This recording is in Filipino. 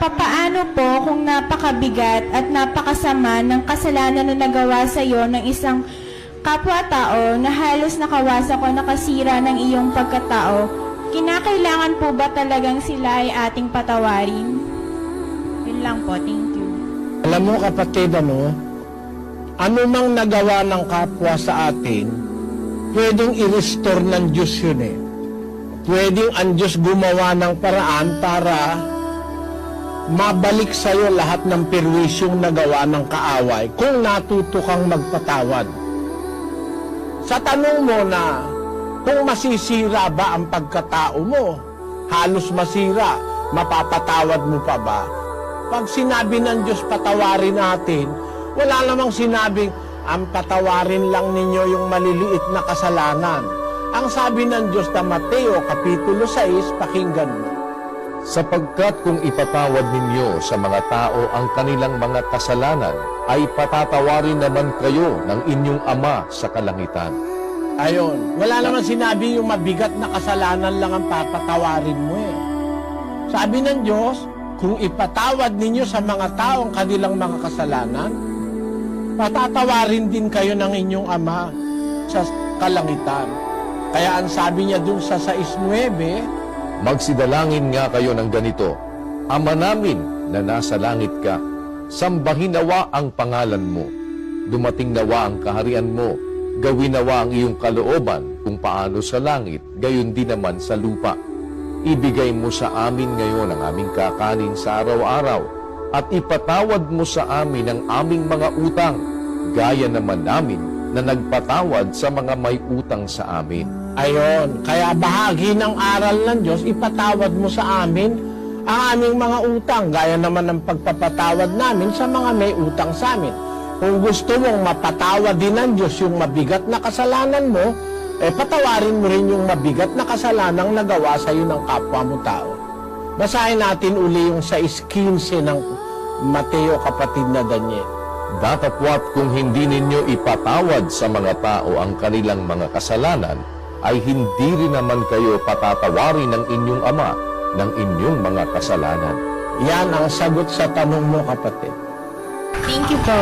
Papaano po kung napakabigat at napakasama ng kasalanan na nagawa sa iyo ng isang kapwa-tao na halos nakawasak o nakasira ng iyong pagkatao? Kinakailangan po ba talagang sila ay ating patawarin? Yun lang po, thank you. Alam mo kapatid, ano mang nagawa ng kapwa sa atin, pwedeng i-restore ng Diyos yun eh. Pwedeng ang Diyos gumawa ng paraan para mabalik sa'yo lahat ng perwisyong nagawa ng kaaway kung natuto kang magpatawad. Sa tanong mo na kung masisira ba ang pagkatao mo, halos masira, mapapatawad mo pa ba? Pag sinabi ng Diyos patawarin natin, wala namang sinabing ang patawarin lang ninyo yung maliliit na kasalanan. Ang sabi ng Diyos na Mateo Kapitulo 6, pakinggan mo. Sapagkat kung ipatawad ninyo sa mga tao ang kanilang mga kasalanan, ay patatawarin naman kayo ng inyong Ama sa kalangitan. Ayon, wala naman sinabi yung mabigat na kasalanan lang ang papatawarin mo eh. Sabi ng Diyos, kung ipatawad ninyo sa mga tao ang kanilang mga kasalanan, patatawarin din kayo ng inyong Ama sa kalangitan. Kaya ang sabi niya dun sa 6:9, Magsidalangin nga kayo ng ganito, Ama namin na nasa langit ka, sambahin nawa ang pangalan mo, dumating nawa ang kaharian mo, gawin nawa ang iyong kalooban kung paano sa langit, gayon din naman sa lupa. Ibigay mo sa amin ngayon ang aming kakanin sa araw-araw, at ipatawad mo sa amin ang aming mga utang, gaya naman namin na nagpatawad sa mga may utang sa amin. ayon, kaya bahagi ng aral ng Diyos, ipatawad mo sa amin ang aming mga utang, gaya naman ng pagpapatawad namin sa mga may utang sa amin. Kung gusto mong mapatawad din ng Diyos yung mabigat na kasalanan mo, patawarin mo rin yung mabigat na kasalanang nagawa sa iyo ng kapwa mo tao. Basahin natin uli yung 6:15 ng Mateo, kapatid na Daniel. Datapwat kung hindi ninyo ipatawad sa mga tao ang kanilang mga kasalanan, ay hindi rin naman kayo patatawarin ng inyong Ama ng inyong mga kasalanan. Yan ang sagot sa tanong mo, kapatid. Thank you po.